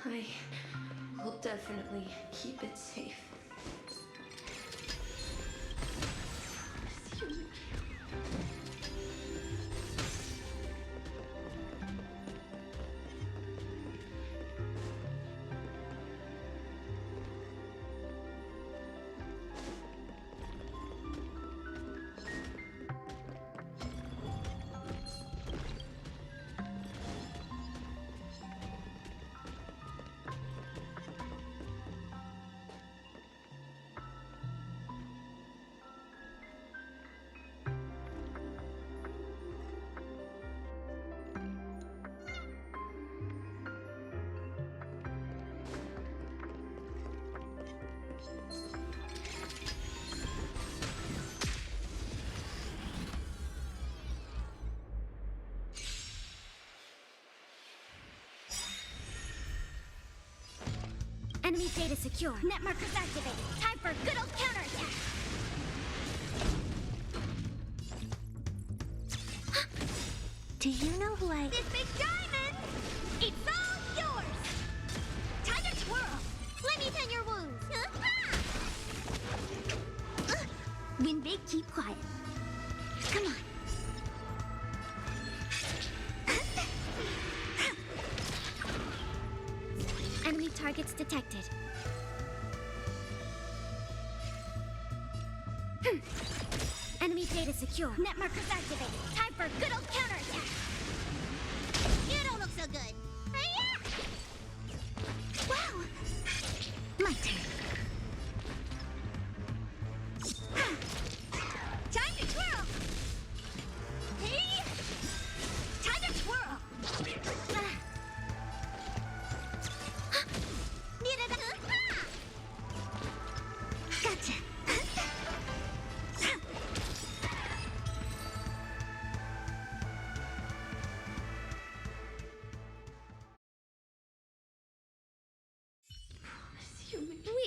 I will definitely keep it safe. Enemy data secure. Net markers activated. Time for a good old counterattack. Do you know who I... This big diamond! It's all yours! Time to twirl! Let me tend your wounds. Win big, keep quiet. Come on. Enemy targets detected. Enemy data secure. Net markers activated. Time for a good old counterattack. You don't look so good. Wow! My turn. Time to twirl! Hey! Time to twirl! Gotcha.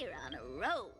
We're on a roll.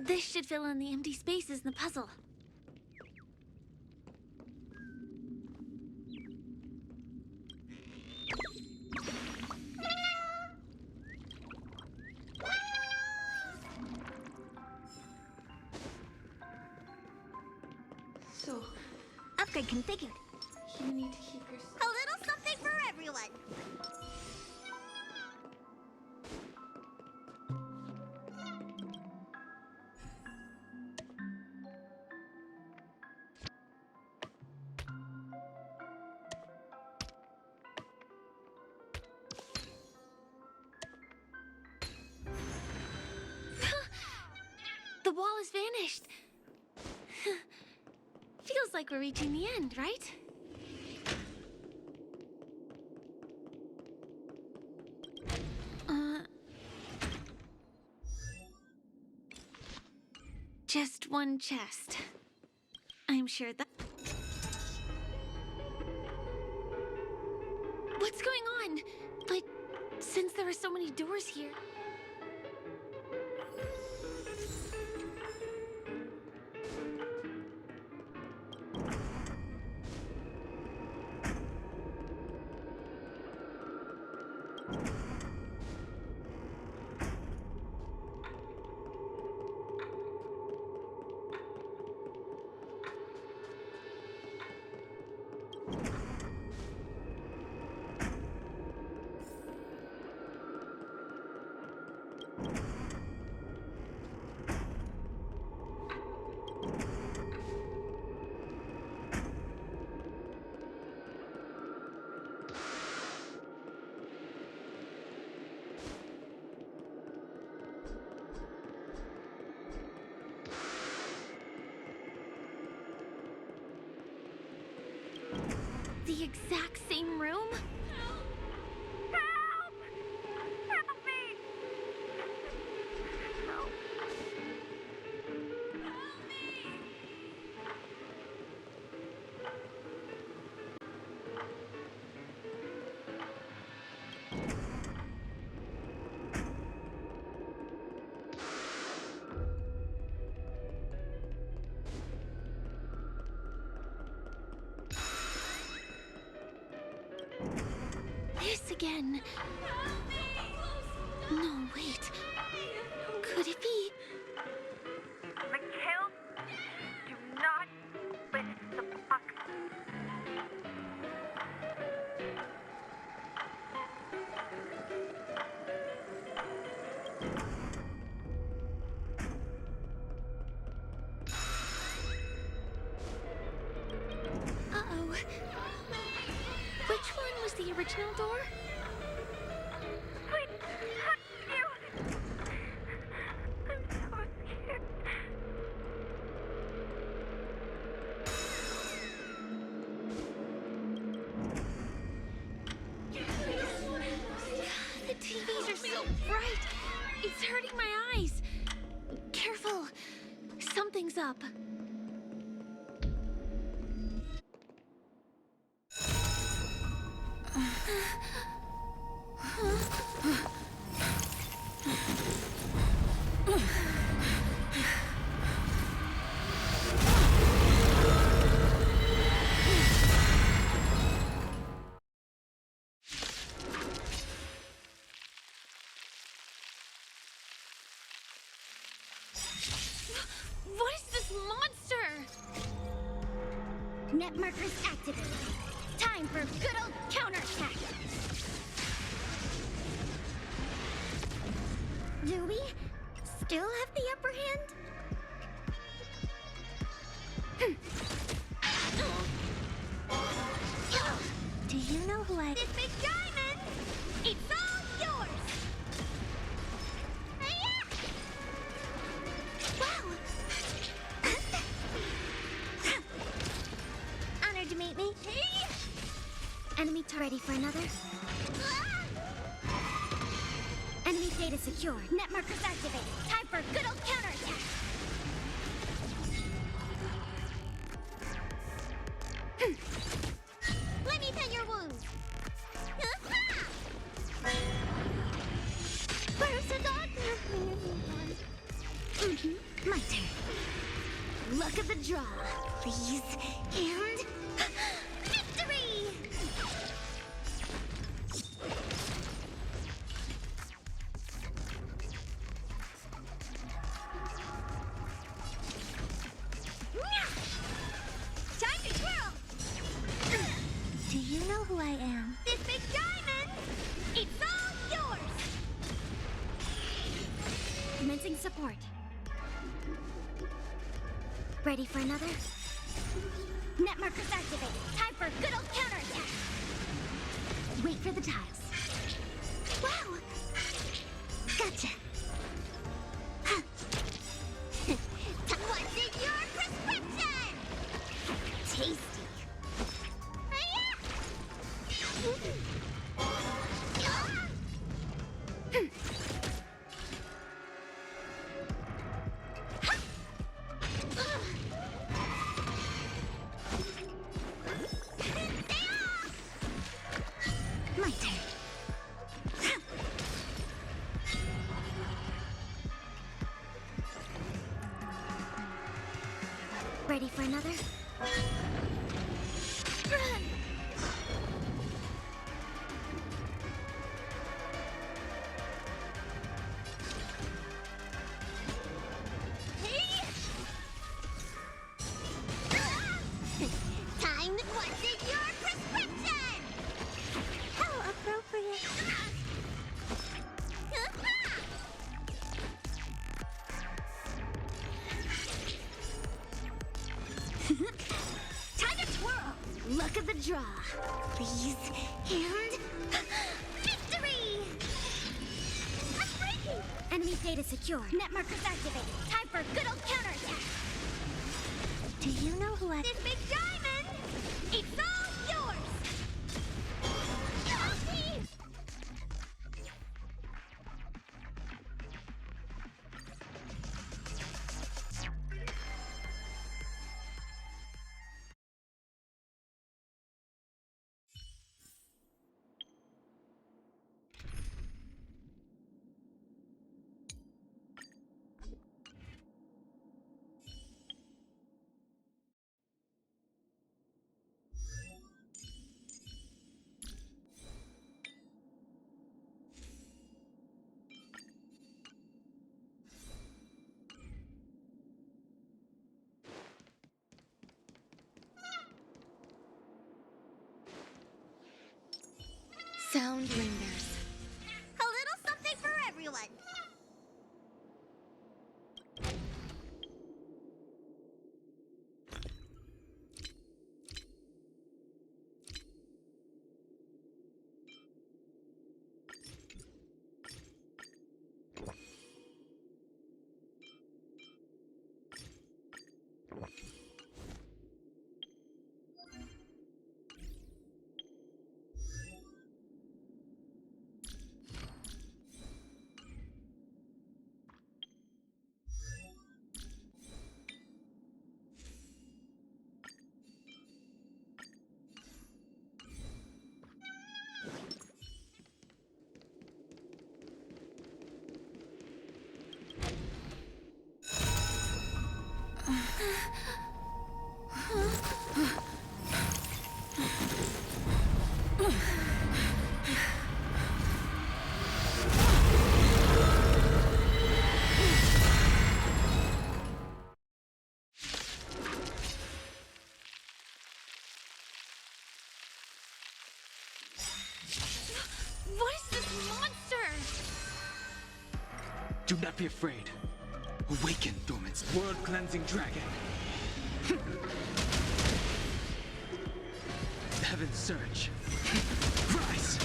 This should fill in the empty spaces in the puzzle. So, Upgrade configured. you need to keep yourself... A little something for everyone. wall has vanished. Feels like we're reaching the end, right? Just one chest. I'm sure that... What's going on? But since there are so many doors here... The exact same room? Help! Help! Help me! Help! Help me! This again. No, wait. Could it be? Mikhail, do not lift the box. Uh-oh. Which one was the original door? Please, you. I'm so scared. The TVs are so bright. It's hurting my eyes. Careful. Something's up. What is this monster? Net markers activated. Time for good old counterattack. Do we still have the upper hand? Do you know who I... This big diamond! It's all yours! Wow! Honored to meet me. Enemy ready for another? Enemy data secure. Net markers activated. Time for good old counterattack. Let me pen your wounds. Where's the doctor? My turn. Luck of the draw, please. And victory! Time to twirl! Do you know who I am? This big diamond! It's all yours! Commencing support. Ready for another? Net markers activated. Time for good old counterattack. Wait for the tiles. Wow! Gotcha. Huh. disappointed. Ready for another? Run! Time what's in your prescription? How appropriate. Time to twirl. Luck of the draw. Please. And... Victory! I'm breaking. enemy data secure. Net markers activated. Time for good old counterattack. Do you know who I... This big diamond! It's all yours! Help me! Sound lingers. A little something for everyone. What is this monster? Do not be afraid. Awaken, dormant world-cleansing dragon. Heaven surge. Rise!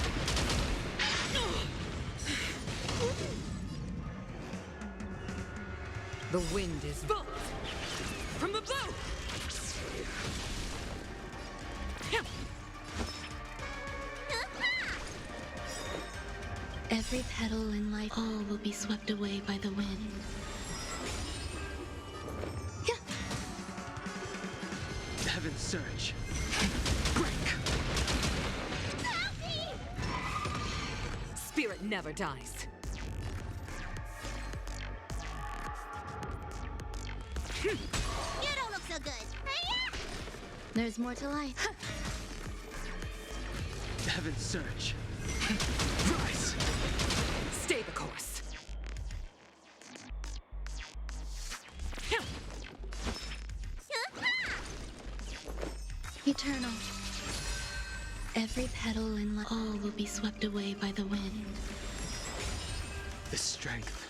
The wind is bolt from the blue. Every petal in life, all will be swept away by the wind. Heaven surge. Break! Spirit never dies. You don't look so good. Hiya! There's more to life. Heaven surge. Rise! Stay the course. Eternal. Every petal in life, all will be swept away by the wind. The strength.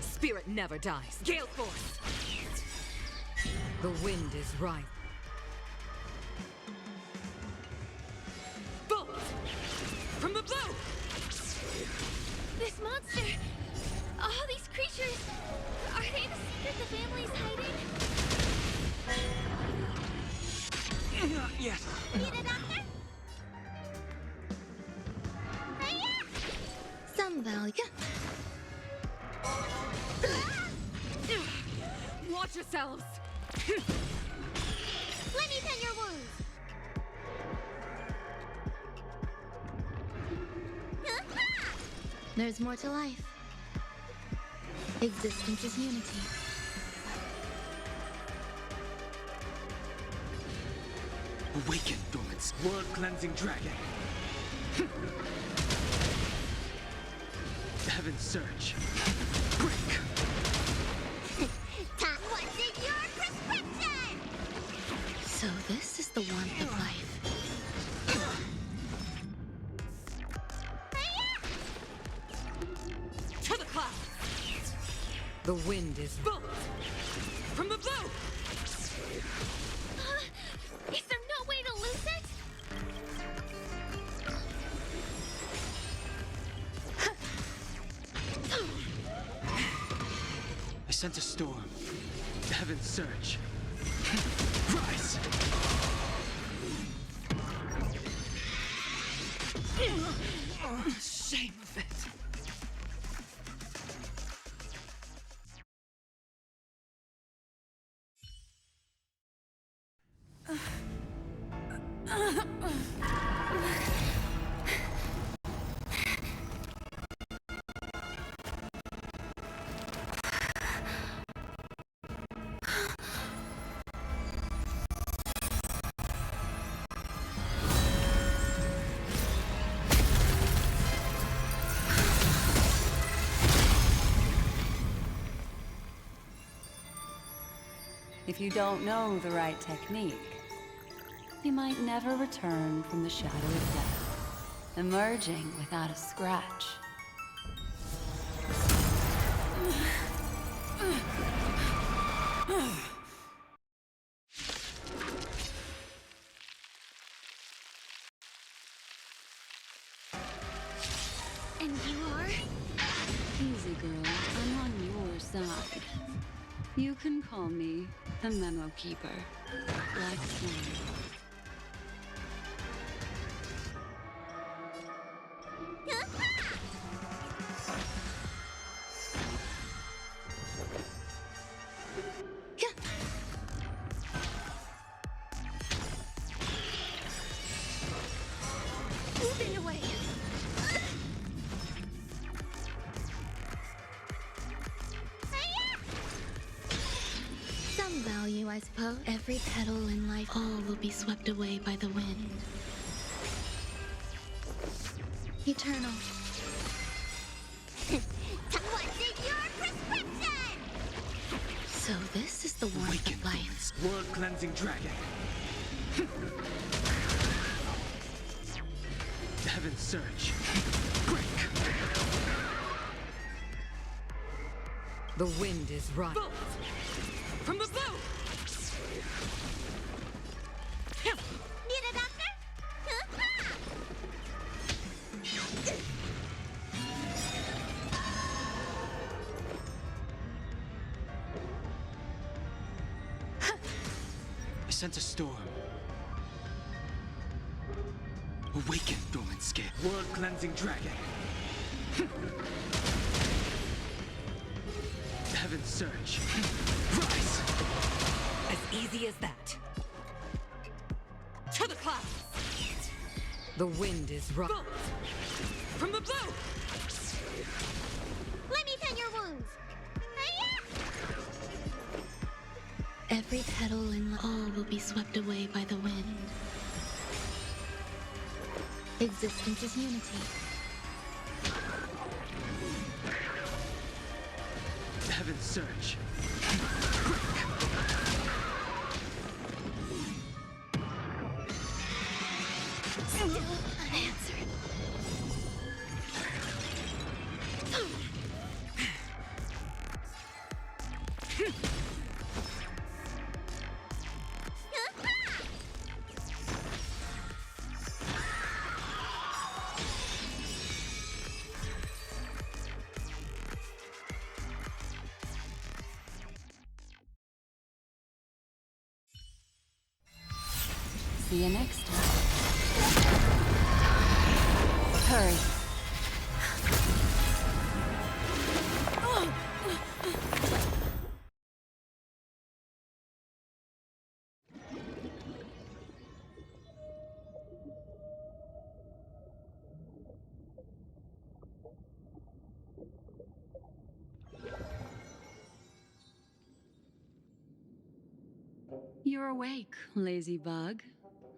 Spirit never dies. Gale force. The wind is right. Bolt from the blue. This monster! All these creatures! Are they the secret the family's hiding? Not yet. Need a doctor? Hiya! Some value. Watch yourselves! Let me pen your wounds. There's more to life. Existence is unity. Awaken, dormant world-cleansing dragon. Heaven's surge. Break. What's in your prescription? So this is the warmth of life. To the clouds! The wind is bullet! From the blue! Is there no way to lose it? I sent a storm. Heaven's surge. Rise! Shame of it! If you don't know the right technique, you might never return from the shadow of death, emerging without a scratch. And you are? Easy, girl. I'm on your side. You can call me the Memo Keeper. Black Swan. Moving away. Some value, I suppose. Every petal in life, all will be swept away by the wind. Eternal. What's in your prescription? So this is the warmth Awaken, of life. dormant world-cleansing dragon. Heaven's surge. Break. The wind is right. Bullet! From the blue! Need a doctor? I sent a storm. Awaken, dormant skin. World-cleansing dragon. Heaven's surge. Rise! As easy as that. To the clouds! The wind is right. Bullet! From the blue! Let me pen your wounds. Every petal in life, all will be swept away by the wind. Existence is unity. Heaven's surge. Still unanswered. See you next time. Hurry. You're awake, lazy bug.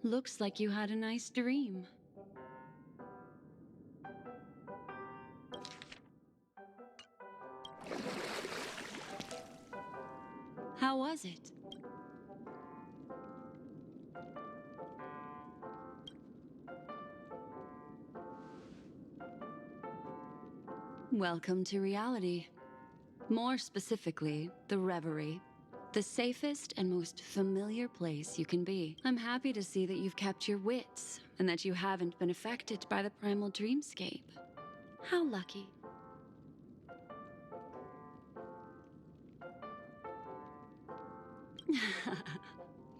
Looks like you had a nice dream. How was it? Welcome to reality. More specifically, the Reverie. The safest and most familiar place you can be. I'm happy to see that you've kept your wits, and that you haven't been affected by the primal dreamscape. How lucky.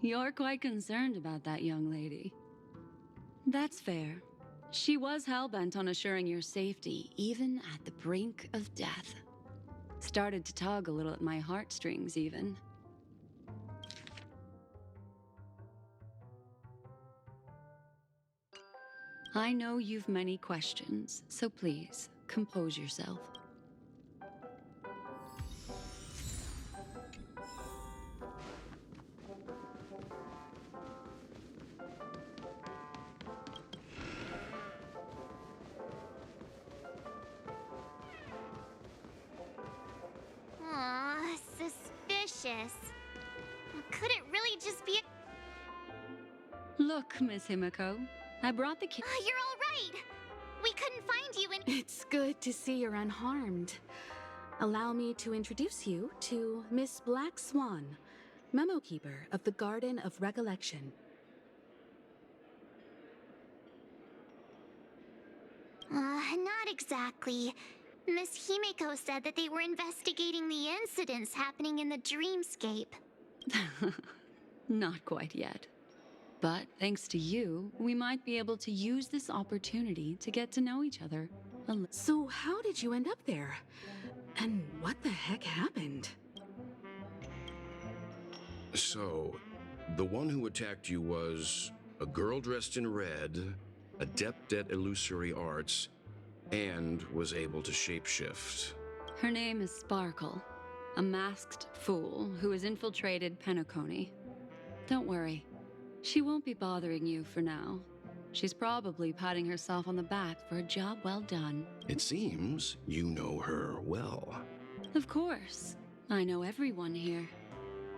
You're quite concerned about that young lady. That's fair. She was hell-bent on assuring your safety, even at the brink of death. Started to tug a little at my heartstrings, even. I know you've many questions, so please, compose yourself. Aw, suspicious. Could it really just be a... Look, Miss Himiko, I brought the kid. You're all right! We couldn't find you in... It's good to see you're unharmed. Allow me to introduce you to Miss Black Swan, Memo Keeper of the Garden of Recollection. Not exactly. Miss Himiko said that they were investigating the incidents happening in the dreamscape. Not quite yet. But thanks to you, we might be able to use this opportunity to get to know each other a little. So how did you end up there? And what the heck happened? So, the one who attacked you was a girl dressed in red, adept at illusory arts, and was able to shapeshift. Her name is Sparkle, a masked fool who has infiltrated Penacony. Don't worry, she won't be bothering you for now. She's probably patting herself on the back for a job well done. It seems you know her well. Of course, I know everyone here.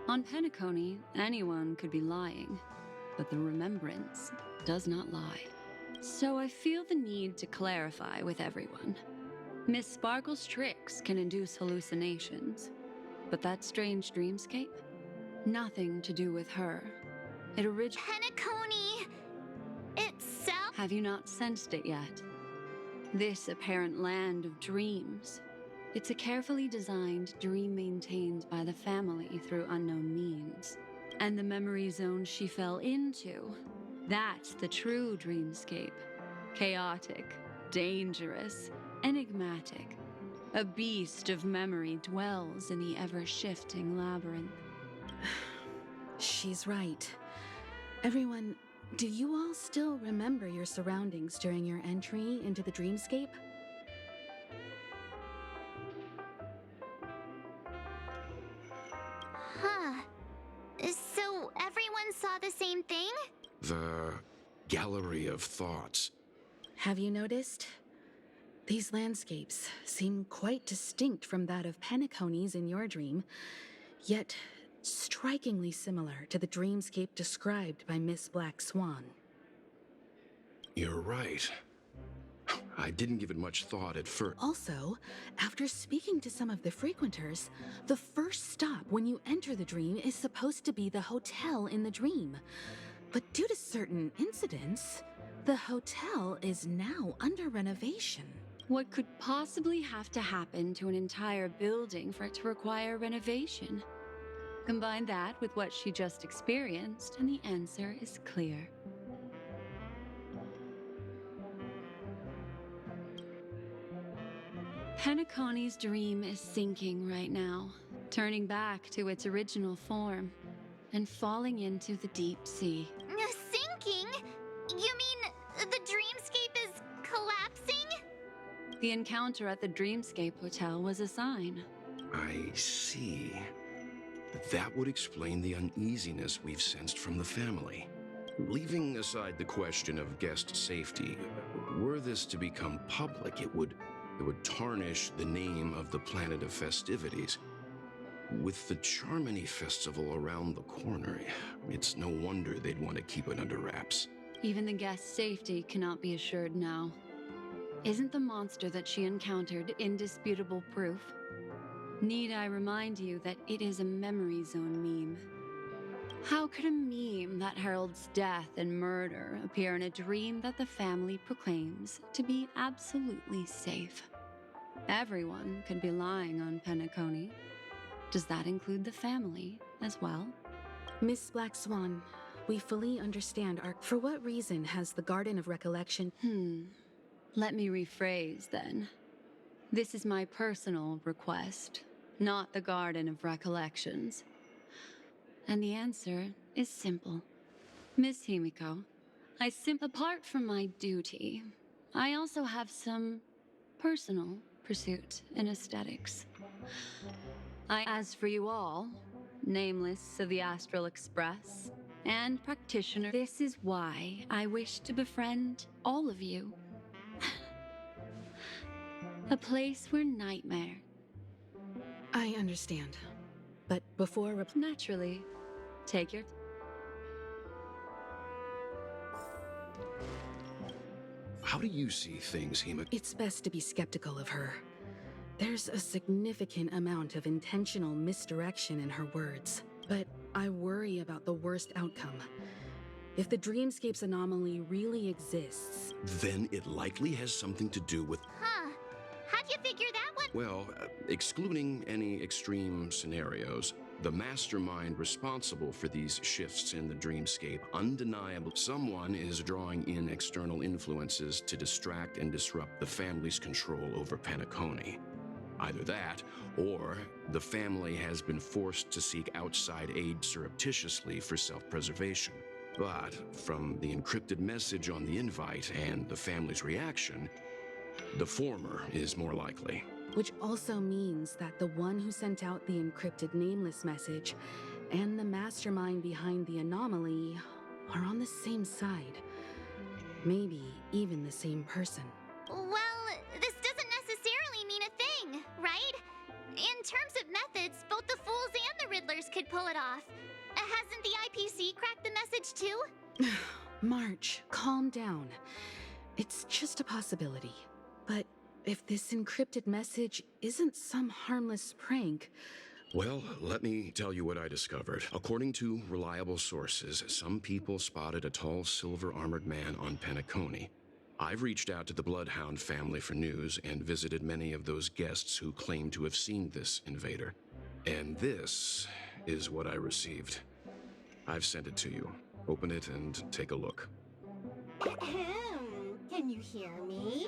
On Penacony, anyone could be lying, but the Remembrance does not lie. So I feel the need to clarify with everyone. Miss Sparkle's tricks can induce hallucinations, but that strange dreamscape? Nothing to do with her. It Penacony itself? Have you not sensed it yet? This apparent land of dreams. It's a carefully designed dream maintained by the family through unknown means. And the memory zone she fell into, that's the true dreamscape. Chaotic, dangerous, enigmatic. A beast of memory dwells in the ever-shifting labyrinth. She's right. Everyone, do you all still remember your surroundings during your entry into the dreamscape? Huh. So everyone saw the same thing? The Gallery of Thoughts. Have you noticed? These landscapes seem quite distinct from that of Penacony's in your dream, yet strikingly similar to the dreamscape described by Miss Black Swan. You're right. I didn't give it much thought at first. Also, after speaking to some of the frequenters, the first stop when you enter the dream is supposed to be the hotel in the dream. But due to certain incidents, the hotel is now under renovation. What could possibly have to happen to an entire building for it to require renovation? Combine that with what she just experienced, and the answer is clear. Penacony's dream is sinking right now, turning back to its original form, and falling into the deep sea. Sinking? You mean the dreamscape is collapsing? The encounter at the Dreamscape Hotel was a sign. I see. That would explain the uneasiness we've sensed from the family. Leaving aside the question of guest safety, were this to become public, it would tarnish the name of the planet of festivities. With the Charmony Festival around the corner, it's no wonder they'd want to keep it under wraps. Even the guest's safety cannot be assured now. Isn't the monster that she encountered indisputable proof? Need I remind you that it is a memory zone meme? How could a meme that heralds death and murder appear in a dream that the family proclaims to be absolutely safe? Everyone could be lying on Penacony. Does that include the family as well? Miss Black Swan, we fully understand our... For what reason has the Garden of Recollection... Let me rephrase then. This is my personal request, not the Garden of Recollections. And the answer is simple. Miss Himiko, apart from my duty, I also have some personal pursuit in aesthetics. As for you all, nameless of the Astral Express, and practitioner, this is why I wish to befriend all of you. A place where nightmare... I understand. But before... Naturally. Take your... How do you see things, Hima? It's best to be skeptical of her. There's a significant amount of intentional misdirection in her words. But I worry about the worst outcome. If the dreamscape's anomaly really exists... Then it likely has something to do with... Huh. How'd you figure that one? Well, excluding any extreme scenarios, the mastermind responsible for these shifts in the dreamscape, undeniable. Someone is drawing in external influences to distract and disrupt the family's control over Penacony. Either that, or the family has been forced to seek outside aid surreptitiously for self-preservation. But from the encrypted message on the invite and the family's reaction, the former is more likely. Which also means that the one who sent out the encrypted nameless message and the mastermind behind the anomaly are on the same side. Maybe even the same person. Well, this doesn't necessarily mean a thing, right? In terms of methods, both the Fools and the Riddlers could pull it off. Hasn't the IPC cracked the message too? March, calm down. It's just a possibility. But if this encrypted message isn't some harmless prank... Well, let me tell you what I discovered. According to reliable sources, some people spotted a tall silver-armored man on Penacony. I've reached out to the Bloodhound family for news and visited many of those guests who claim to have seen this invader. And this is what I received. I've sent it to you. Open it and take a look. Ahem. Can you hear me?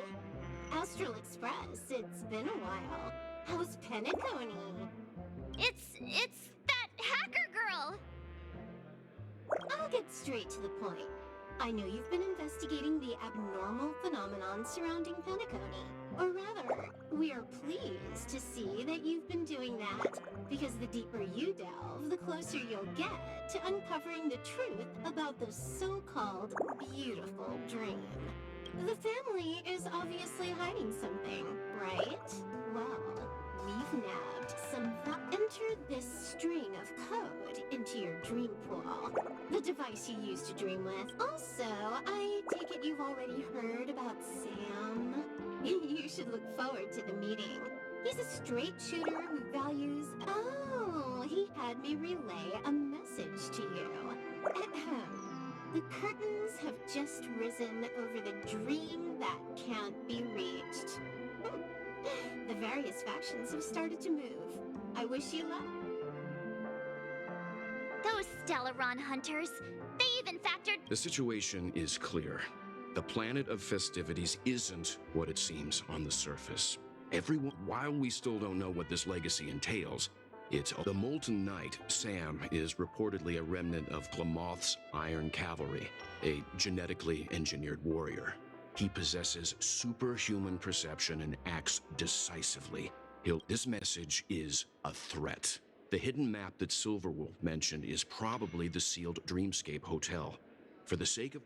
Astral Express, it's been a while. How's Penacony? It's that hacker girl! I'll get straight to the point. I know you've been investigating the abnormal phenomenon surrounding Penacony. Or rather, we are pleased to see that you've been doing that, because the deeper you delve, the closer you'll get to uncovering the truth about the so-called beautiful dream. The family is obviously hiding something, right? Well, we've nabbed some... Enter this string of code into your dream pool, the device you use to dream with. Also, I take it you've already heard about Sam? You should look forward to the meeting. He's a straight shooter who values... Oh, he had me relay a message to you. Ahem. The curtains have just risen over the dream that can't be reached. The various factions have started to move. I wish you luck. Those Stellaron hunters, they even factored... The situation is clear. The planet of festivities isn't what it seems on the surface. While we still don't know what this legacy entails, it's the Molten Knight, Sam, is reportedly a remnant of Glamoth's Iron Cavalry, a genetically engineered warrior. He possesses superhuman perception and acts decisively. This message is a threat. The hidden map that Silverwolf mentioned is probably the sealed Dreamscape Hotel. For the sake of...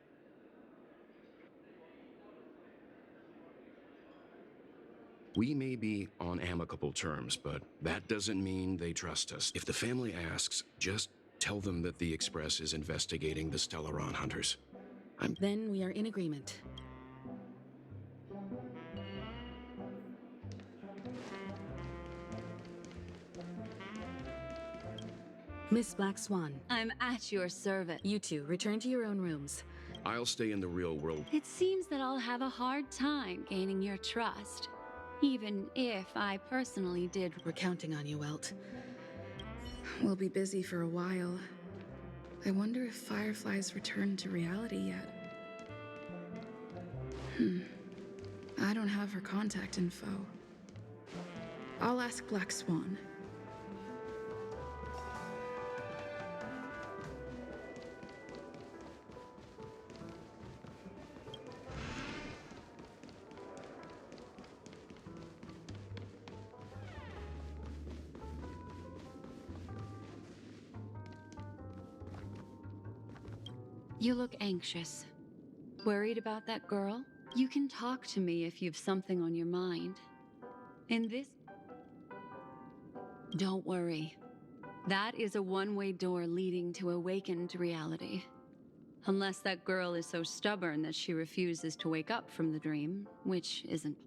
We may be on amicable terms, but that doesn't mean they trust us. If the family asks, just tell them that the Express is investigating the Stellaron hunters. Then we are in agreement. Miss Black Swan, I'm at your service. you two return to your own rooms. I'll stay in the real world. It seems that I'll have a hard time gaining your trust, even if I personally did. We're counting on you, Welt. We'll be busy for a while. I wonder if Firefly's returned to reality yet. I don't have her contact info. I'll ask Black Swan. You look anxious. Worried about that girl? You can talk to me if you've something on your mind. In this... Don't worry. That is a one-way door leading to awakened reality. Unless that girl is so stubborn that she refuses to wake up from the dream, which isn't...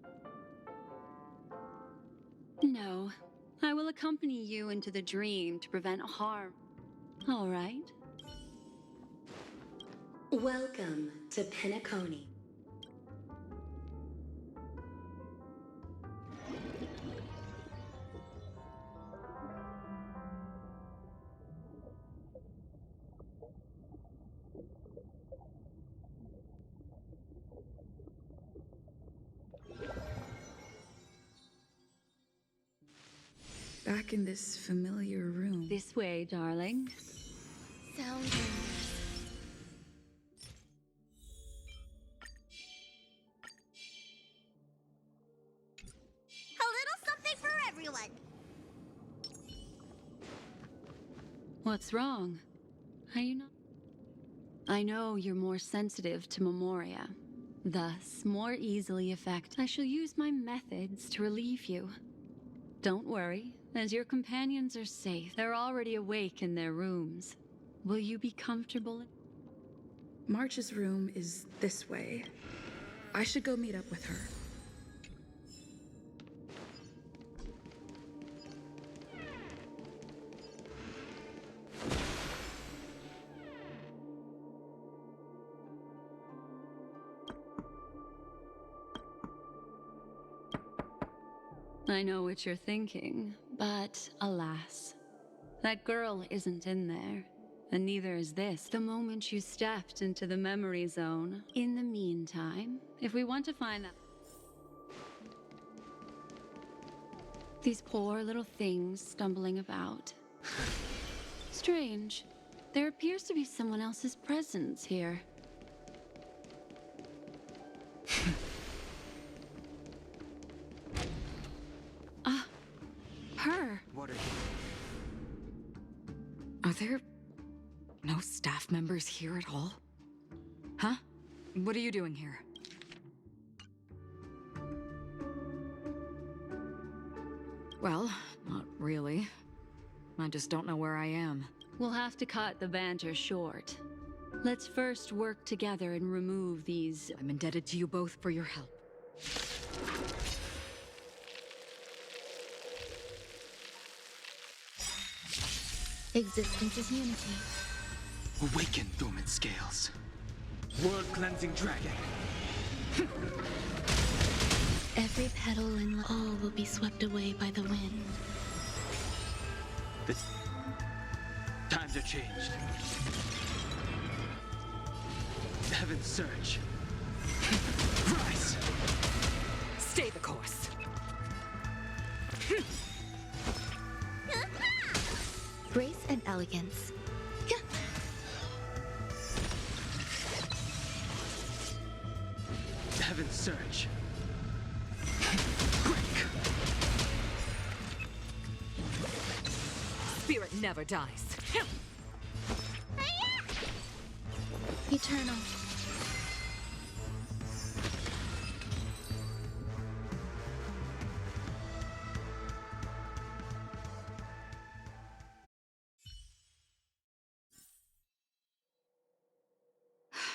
No. I will accompany you into the dream to prevent harm. All right? Welcome to Penacony. Back in this familiar room. This way, darling. Sound. A little something for everyone. What's wrong? Are you not? I know you're more sensitive to Memoria, thus more easily affected. I shall use my methods to relieve you. Don't worry, as your companions are safe. They're already awake in their rooms. Will you be comfortable? March's room is this way. I should go meet up with her. I know what you're thinking, but alas, that girl isn't in there, and neither is this. The moment you stepped into the memory zone. In the meantime, if we want to find that... These poor little things stumbling about. Strange. There appears to be someone else's presence here. Her. What are you? Are there no staff members here at all? Huh? What are you doing here? Well, not really. I just don't know where I am. We'll have to cut the banter short. Let's first work together and remove these... I'm indebted to you both for your help. Existence is unity. Awaken, dormant scales. World-cleansing dragon. Every petal and all will be swept away by the wind. The times are changed. Heaven surge. Rise! Stay the course. Grace and elegance. Heaven surge. spirit never dies. Eternal.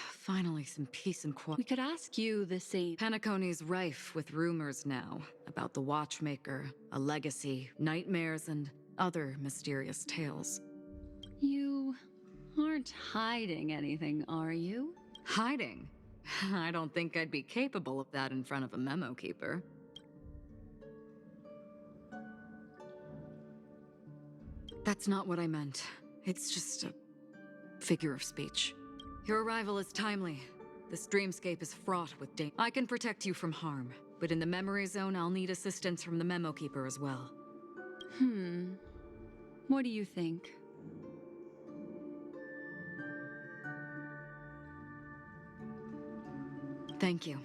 Finally, some peace and quiet. We could ask you the same. Penacony's rife with rumors now about the Watchmaker, a legacy, nightmares, and other mysterious tales. You aren't hiding anything, are you? Hiding? I don't think I'd be capable of that in front of a memo keeper. That's not what I meant. It's just a figure of speech. Your arrival is timely. This dreamscape is fraught with danger. I can protect you from harm, but in the memory zone, I'll need assistance from the memo keeper as well. What do you think? Thank you.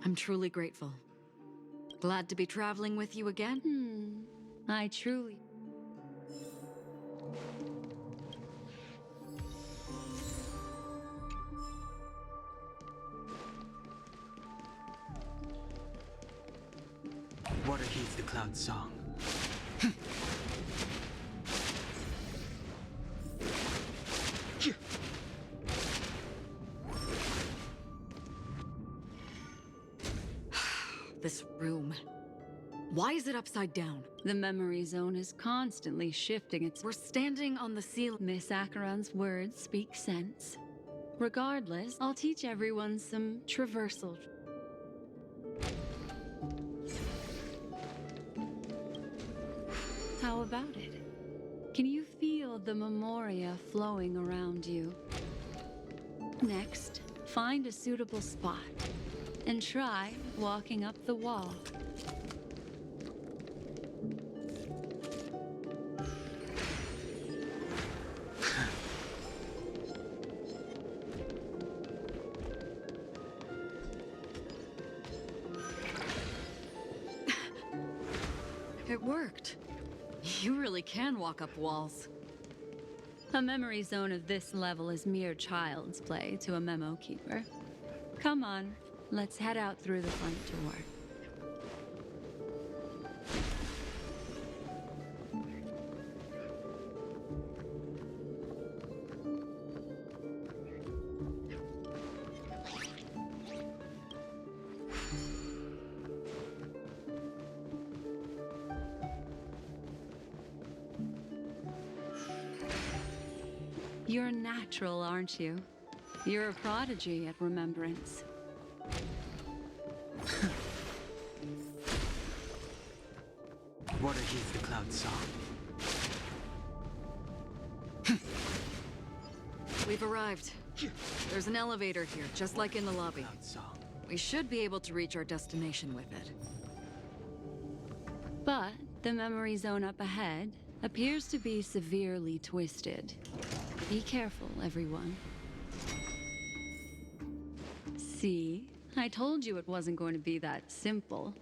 I'm truly grateful. Glad to be traveling with you again. I truly... Water heeds the cloud song. This room. Why is it upside down? The memory zone is constantly shifting its... We're standing on the ceiling. Miss Acheron's words speak sense. Regardless, I'll teach everyone some traversal. How about it? Can you feel the memoria flowing around you? Next, find a suitable spot and try walking up the wall. It worked. You really can walk up walls. A memory zone of this level is mere child's play to a memo keeper. Come on, let's head out through the front door. You're natural, aren't you? You're a prodigy at remembrance. Water heeds the cloud song. We've arrived. There's an elevator here, just like in the lobby. Cloud song. We should be able to reach our destination with it. But the memory zone up ahead appears to be severely twisted. Be careful, everyone. See? I told you it wasn't going to be that simple.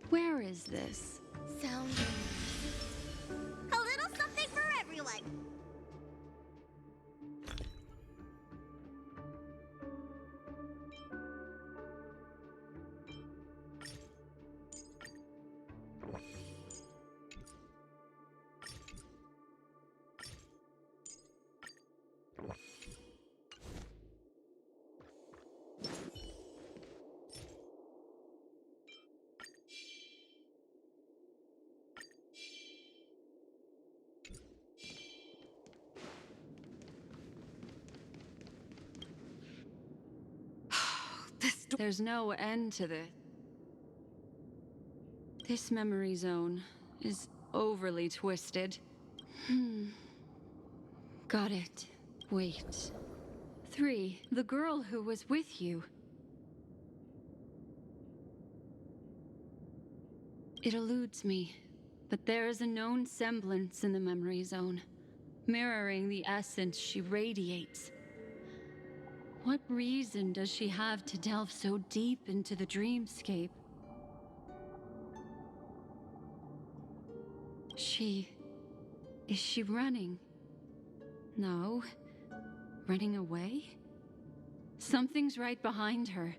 Where is this? Sound. A little something for everyone. There's no end to this. This memory zone is overly twisted. Got it. Wait. 3. The girl who was with you. It eludes me, but there is a known semblance in the memory zone, mirroring the essence she radiates. What reason does she have to delve so deep into the dreamscape? Is she running? No. Running away? Something's right behind her.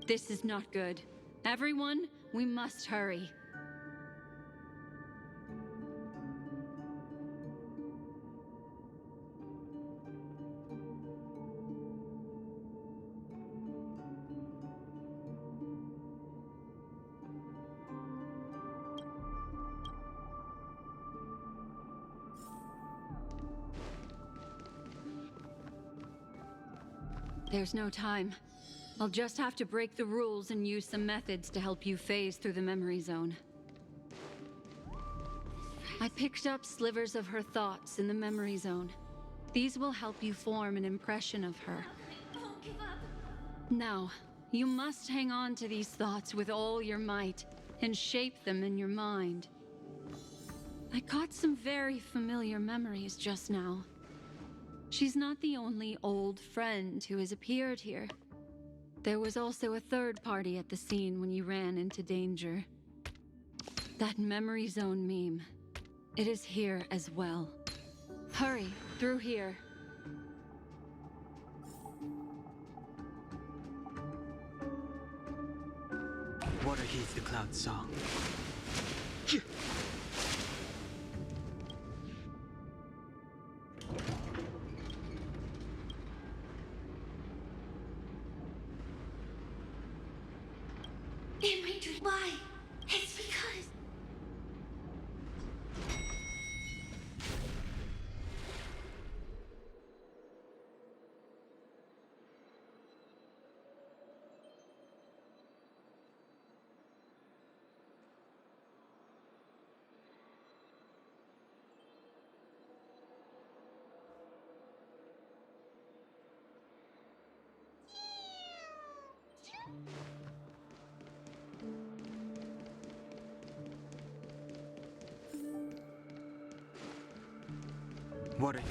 This is not good. Everyone, we must hurry. There's no time. I'll just have to break the rules and use some methods to help you phase through the memory zone. I picked up slivers of her thoughts in the memory zone. These will help you form an impression of her. Now, you must hang on to these thoughts with all your might and shape them in your mind. I caught some very familiar memories just now. She's not the only old friend who has appeared here. There was also a third party at the scene when you ran into danger. That memory zone meme. It is here as well. Hurry, through here. Water heeds the cloud's song. In my dream. Why? It's because. Water.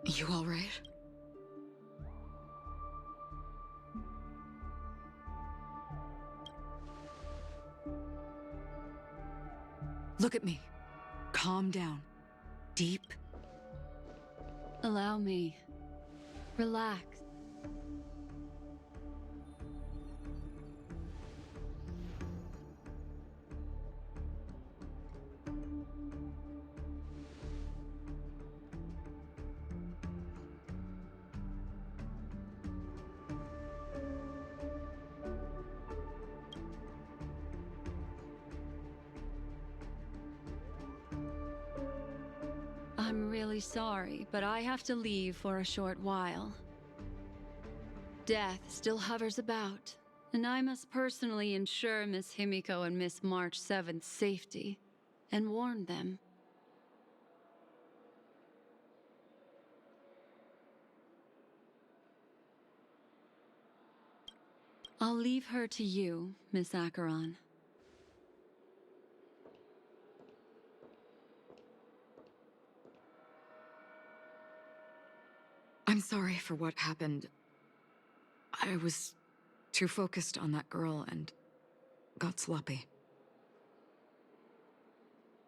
You all right? Look at me. Calm down. Deep. Allow me. Relax. I'm really sorry, but I have to leave for a short while. Death still hovers about, and I must personally ensure Miss Himiko and Miss March 7th's safety, and warn them. I'll leave her to you, Miss Acheron. I'm sorry for what happened. I was too focused on that girl and got sloppy.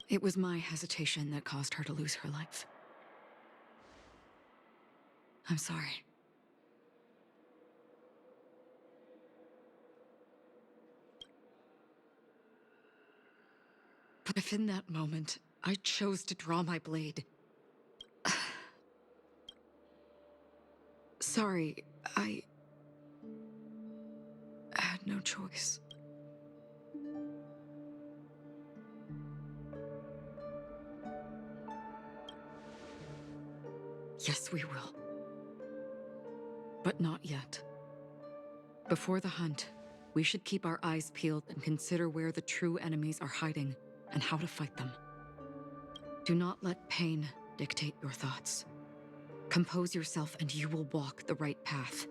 It was my hesitation that caused her to lose her life. I'm sorry. But if in that moment I chose to draw my blade... Sorry, I had no choice. Yes, we will. But not yet. Before the hunt, we should keep our eyes peeled and consider where the true enemies are hiding and how to fight them. Do not let pain dictate your thoughts. Compose yourself and you will walk the right path.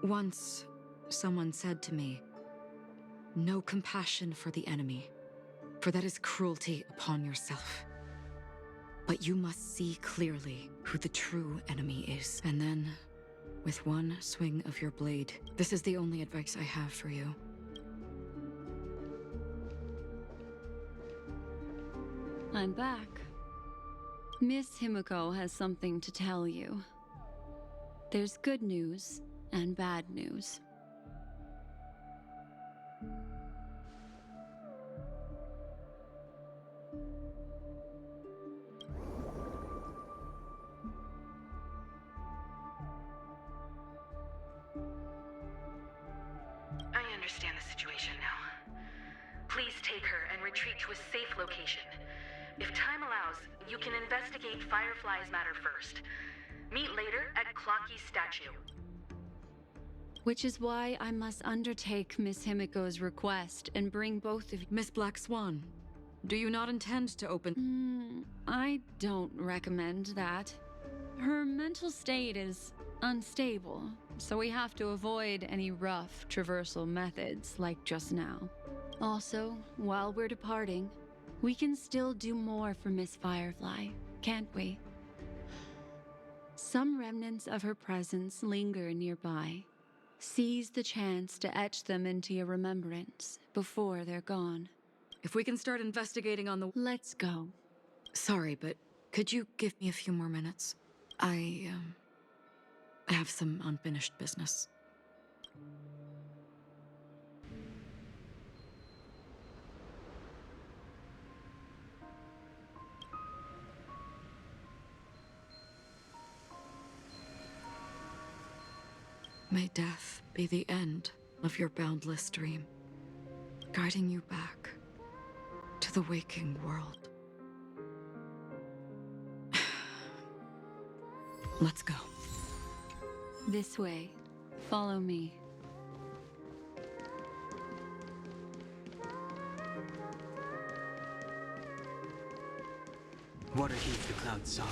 Once, someone said to me, "No compassion for the enemy, for that is cruelty upon yourself. But you must see clearly who the true enemy is. And then, with one swing of your blade, this is the only advice I have for you. I'm back. Miss Himiko has something to tell you. There's good news and bad news. I understand the situation now. Please take her and retreat to a safe location. If time allows, you can investigate Firefly's matter first. Meet later at Clocky's statue. Which is why I must undertake Miss Himiko's request and bring both of you. Miss Black Swan, do you not intend to open... I don't recommend that. Her mental state is unstable, so we have to avoid any rough traversal methods like just now. Also, while we're departing, we can still do more for Miss Firefly, can't we? Some remnants of her presence linger nearby. Seize the chance to etch them into your remembrance before they're gone. If we can start investigating on the... Let's go. Sorry, but could you give me a few more minutes? I have some unfinished business. May death be the end of your boundless dream, guiding you back to the waking world. Let's go. This way. Follow me. What are these the clouds saw?